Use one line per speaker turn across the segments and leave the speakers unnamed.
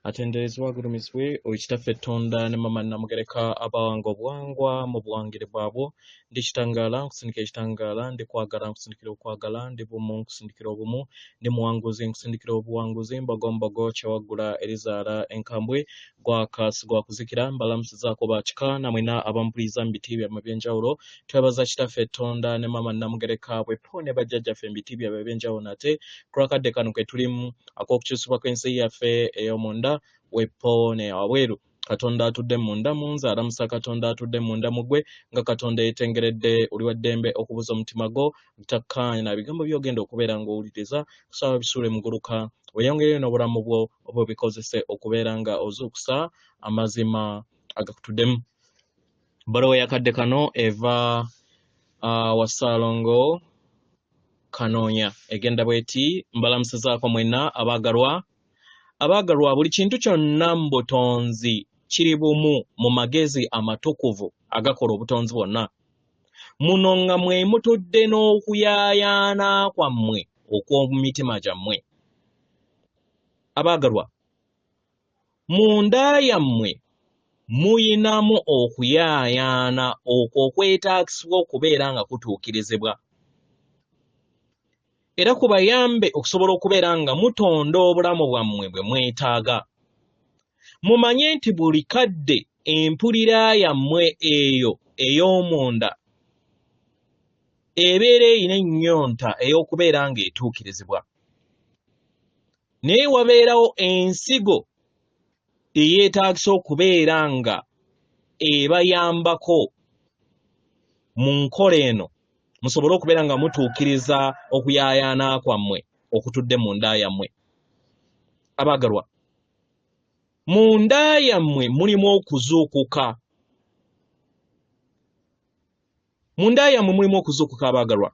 atenderezebwa agulumizibwe Oweekitaffe Tonda ne Mama Namugereka abawanga obuwangwa mu buwangire bwabwo ndi kitangaala nkusindikira ekitangaala ndi kwagala nkusindikira okwagala ndi bumu nkusindikira obumu ndi muwanguzi nkusindikira obuwanguzi mbogombogo kyewaggula erizaala enkambwe gwakasi gwakuzikira mbalamusizaako bakika namwena abampuliriza mu biti byammwe ebyenjawulo twebaza Kitaffe Tonda ne Mama Namugereka bwepo ne bajjajjaffe mu biti byabwe ebyenjawulo nate kulwakadde kano ke tulimu ak'okukyusibwa kw'ensi yaffe ey'omunda wepo ne wabweru Katonda atudde munda munze alamusa Katonda atudde munda mugwe nga Katonda yetengeredde oli waddembe okubuza omutima gwo butakkaanya na bigambo by'ogenda okubeera ng'owuliriza kusaba bisuule muguluka weyongereyo n'obulamu bwo oba obikozese okubeera nga ozuukusa amazima agakutuddemu. Bbaluwa yakadde kano eva wa Ssaalongo Kanoonya egenda bweti mbalamusizaako mwenna abaagalwa buli kintu kyonna mu butonzi kiri bumu mu magezi amatukuvu agakola obutonzi bwonna muno nga mwe mutudde n'okuyaayaana kwammwe okw'omu mitima gyammwe. Abaagalwa munda yammwe muyinamu okuyaayaana okwo okwetaagisibwa okubeera nga kutuukirizibwa era kubayambe okusobola okubeera nga mutonda obulamu bwammwe bwe mwetaaga. Mumanye nti buli kadde empulira yammwe eyo ey'omunda ebeera erina ennyonta ey'okubeera nga etuukirizibwa, naye wabeerawo ensigo eyeetaagisa okubeera nga ebayambako mu nkola eno musobole okubeera nga mutuukiriza okuyaayaana kwammwe okutudde mu nda yammwe. Abaagalwa mu nda yammwe mulimu okuzuukuka, abaagalwa,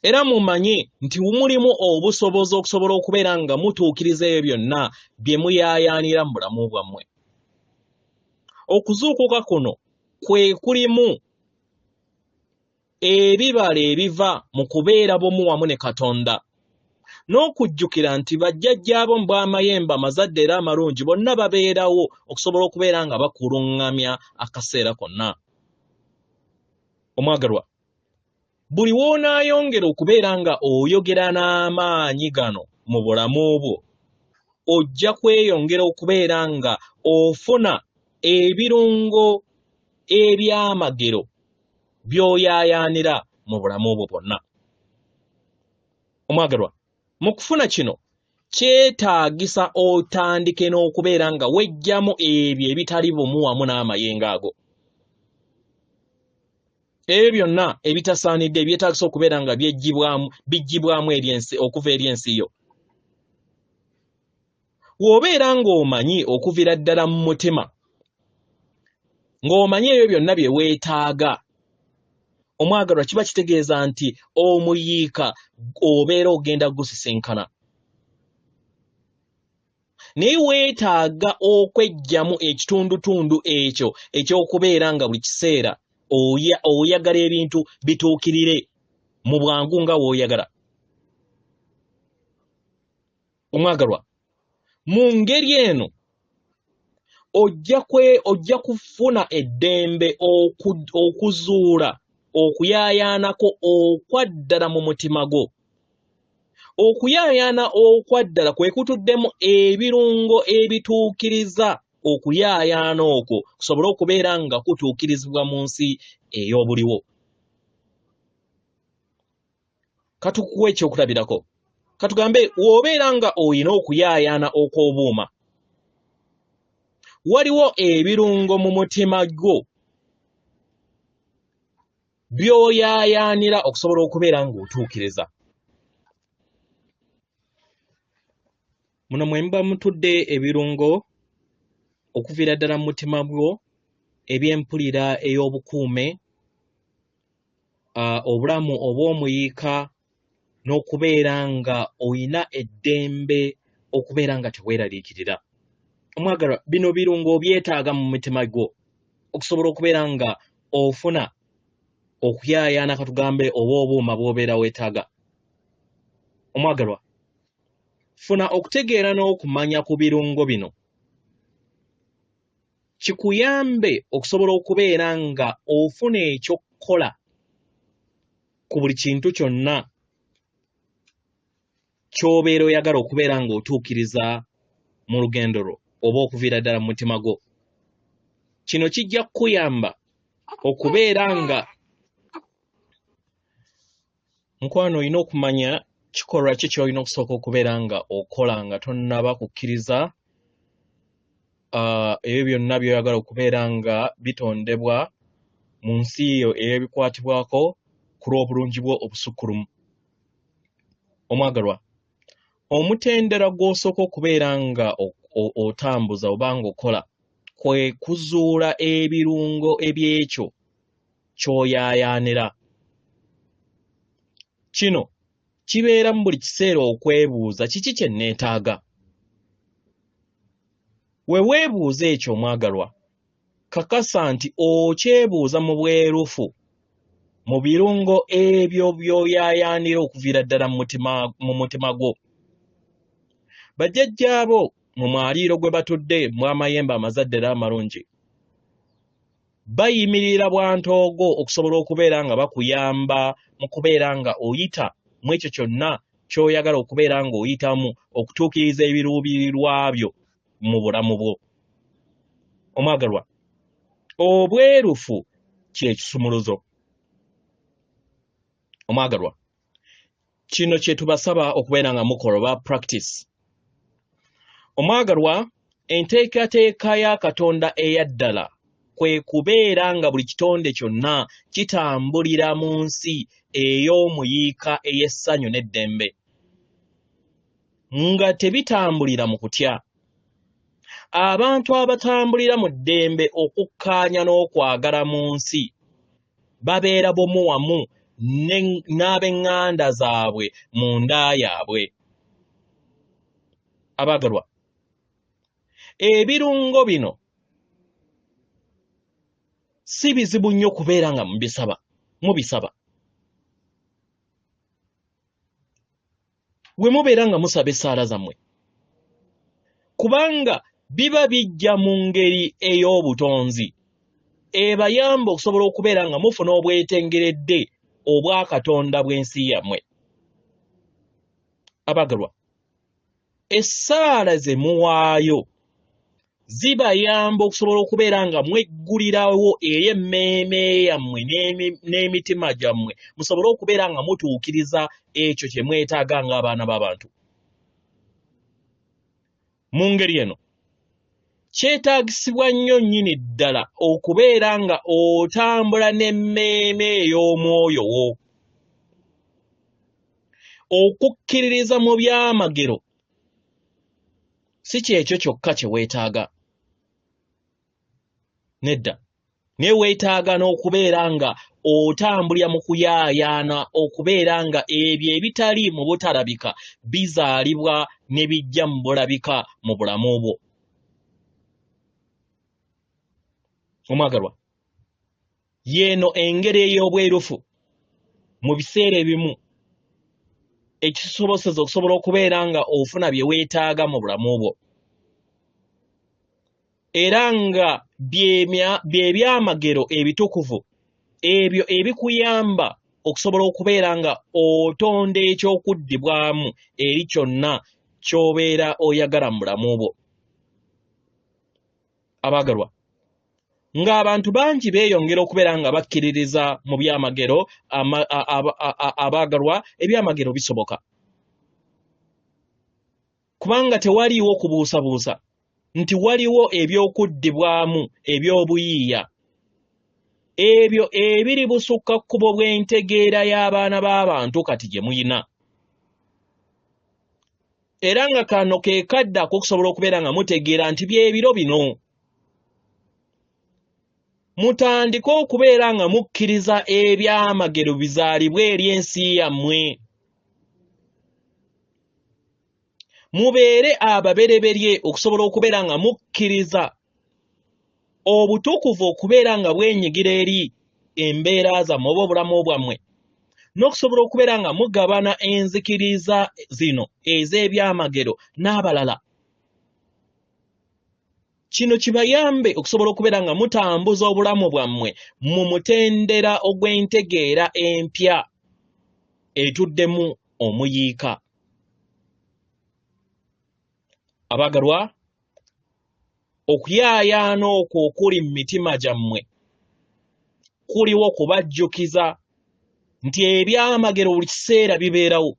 era mumanye nti mulimu obusobozi okusobola okubeera nga mutuukiriza ebyo byonna bye muyaayaanira mu bulamu bwammwe. Okuzuukuka kuno kwe kulimu ebibala ebiva mu kubeera bumu wamu ne Katonda n'okujjukira nti bajjajjaabo mu bw'amayembe amazadde era amalungi bonna babeerawo okusobola okubeera nga bakuluŋŋamya akaseera konna. Omwagalwa, buli w'onaayongera okubeera nga oyogera n'amaanyi gano mu bulamu bwo ojja kweyongera okubeera nga ofuna ebirungo eby'amagero by'oyaayaanira mu bulamu bwo bwonna. Omwagalwa, mu kufuna kino kyetaagisa otandike n'okubeera nga wejjamu ebyo ebitali bumu wamu n'amayengo ago. Ebyo byonna ebitasaanidde ebyetaagisa okubeera nga bijjibwamu okuva eri ensi yo. W'obeera ng'omanyi okuviira ddala mu mutima, ng'omanyi ebyo byonna bye weetaaga, omwagalwa, kiba kitegeeza nti omuyiika obeera ogenda gusisinkana. Naye weetaaga okweggyamu ekitundutundu ekyo eky'okubeera nga buli kiseera oyagala ebintu bituukirire mu bwangu nga w'oyagala. Omwagalwa, mu ngeri eno ojja kufuna eddembe okuzuula okuyaayaanako okwaddala mu mutima gwo. Okuyaayaana okwaddala kwe kutuddemu ebirungo ebituukiriza okuyaayaana okwo kusobole okubeera nga kutuukirizibwa mu nsi ey'obuliwo. Katukuwa ekyokulabirako. Katugambe w'obeera nga oyina okuyaayaana okw'obuuma, waliwo ebirungo mu mutima gwo by'oyaayaanira okusobola okubeera ng'otuukiriza. Muno mwe muba mutudde ebirungo okuviira ddala mu mutima gwo eby'empulira ey'obukuume, obulamu obw'omuyiika n'okubeera nga oyina eddembe okubeera nga teweeraliikirira. Omwagalwa, bino birungo obyetaaga mu mutima gwo okusobola okubeera nga ofuna okuyaayaana katugambe oba obuuma bw'obeera weetaaga. Omwagalwa, funa okutegeera n'okumanya ku birungo bino kikuyambe okusobola okubeera nga ofuna ekyokukola ku buli kintu kyonna ky'obeera oyagala okubeera nga otuukiriza mu lugendo lwo oba okuviira ddala mu mutima gwo. Kino kijja kukuyamba okubeera nga mukwano olina okumanya kikolwa ki ky'olina okusooka okubeera nga okola nga tonnaba kukkiriza ebyo byonna by'oyagala okubeera nga bitondebwa mu nsi yo ey'ebikwatibwako ku lw'obulungi bwo obusukkulumu. Omwagalwa, omutendera gw'osooka okubeera nga otambuza oba nga okola kwe kuzuula ebirungo eby'ekyo ky'oyaayaanira. Kino kibeera mu buli kiseera okwebuuza kiki kye neetaaga. We weebuuza ekyo omwagalwa, kakasa nti okyebuuza mu bwerufu mu birungo ebyo by'oyaayaanira okuviira ddala mu mutima gwo. Bajjajjaabo mu mwaliiro gwe batudde mu amayembe amazadde era amalungi bayimirira bwantoogo okusobola okubeera nga bakuyamba mu kubeera nga oyita mu ekyo kyonna ky'oyagala okubeera nga oyitamu okutuukiriza ebiruubirirwa byo mu bulamu bwo. Omwagalwa, obwerufu kye kisumuluzo. Omwagalwa, kino kye tubasaba okubeera nga mukola oba practice. Omwagalwa, enteekateeka ya Katonda eyaddala kwe kubeera nga buli kitonde kyonna kitambulira mu nsi ey'omuyiika ey'essanyu n'eddembe, nga tebitambulira mu kutya. Abantu abatambulira mu ddembe okukkaanya n'okwagala mu nsi babeera bomu wamu n'ab'eŋŋanda zaabwe mu nda yaabwe. Abaagalwa, ebirungo bino si bizibu nnyo kubeera nga mubisaba. We mubeera nga musaba essaala zammwe, kubanga biba bijja mu ngeri ey'obutonzi ebayamba okusobola okubeera nga mufuna obwetengeredde obwa Katonda bw'ensi yammwe. Abaagalwa, essaala ze muwaayo zibayamba okusobola okubeera nga mweggulirawo eri emmeeme yammwe n'emitima gyammwe musobole okubeera nga mutuukiriza ekyo kye mwetaaga ng'abaana b'abantu. Mu ngeri eno kyetaagisibwa nnyo nnyini ddala okubeera nga otambula n'emmeeme ey'omwoyo wo. Okukkiririza mu byamagero si kyekyo kyokka kye weetaaga. Nedda, naye weetaaga n'okubeera nga otambulira mu kuyaayaana okubeera nga ebyo ebitali mu butalabika bizaalibwa ne bijja mu bulabika mu bulamu bwo. Omwagalwa, yeeno engeri ey'obwerufu mu biseera ebimu ekisoboseza okusobola okubeera nga ofuna bye weetaaga mu bulamu bwo, era nga bye byamagero ebitukuvu ebyo ebikuyamba okusobola okubeera nga otonda ekyokuddibwamu eri kyonna ky'obeera oyagala mu bulamu bwo. Abaagalwa, ng'abantu bangi beeyongera okubeera nga bakkiririza mu byamagero, abaagalwa, ebyamagero bisoboka, kubanga tewaliiwo kubuusabuusa nti waliwo ebyokuddibwamu eby'obuyiiya ebyo ebiri busukka kkubo bw'entegeera y'abaana b'abantu kati gye muyina, era nga kano ke kadde ak'okusobola okubeera nga mutegeera nti by'ebiro bino. Mutandike okubeera nga mukkiriza ebyamagero bizaalibwe eri ensi yammwe. Mubeere ababereberye okusobola okubeera nga mukkiriza obutukuvu okubeera nga bwenyigira eri embeera zammwe oba obulamu bwammwe, n'okusobola okubeera nga mugabana enzikiriza zino ez'ebyamagero n'abalala. Kino kibayambe okusobola okubeera nga mutambuza obulamu bwammwe mu mutendera ogw'entegeera empya etuddemu omuyiika. Abagalwa, okuyaayaana okwo okuli mu mitima gyammwe kuliwo kubajjukiza nti ebyamagero buli kiseera bibeerawo,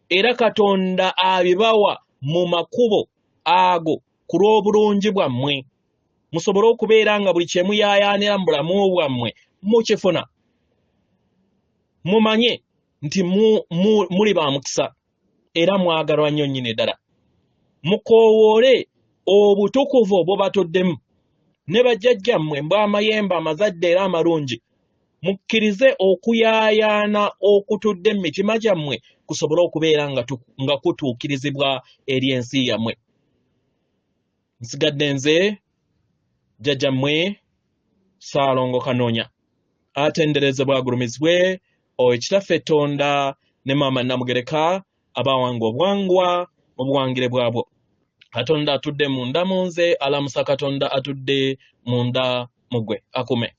era Katonda abibawa mu makubo ago ku lw'obulungi bwammwe, musobole okubeera nga buli kye muyaayaanira mu bulamu bwammwe mukifuna. Mumanye nti muli ba mukisa era mwagalwa nnyo nnyini ddala. Mukoowoole obutukuvu obubatuddemu ne bajjajjammwe mbw'amayembe amazadde era amalungi. Mukkirize okuyaayaana okutudde mu mitima gyammwe kusobole okubeera nga kutuukirizibwa eri ensi yammwe. Nsigadde nze jjajjammwe Ssaalongo Kanoonya, atenderezebwa agulumizibwe Owekitaffe Tonda ne Maama Namugereka abawanga obwangwa mu buwangire bwabwo. Katonda atudde munda mu nze, alamusa Katonda atudde munda mu ggwe. Akume.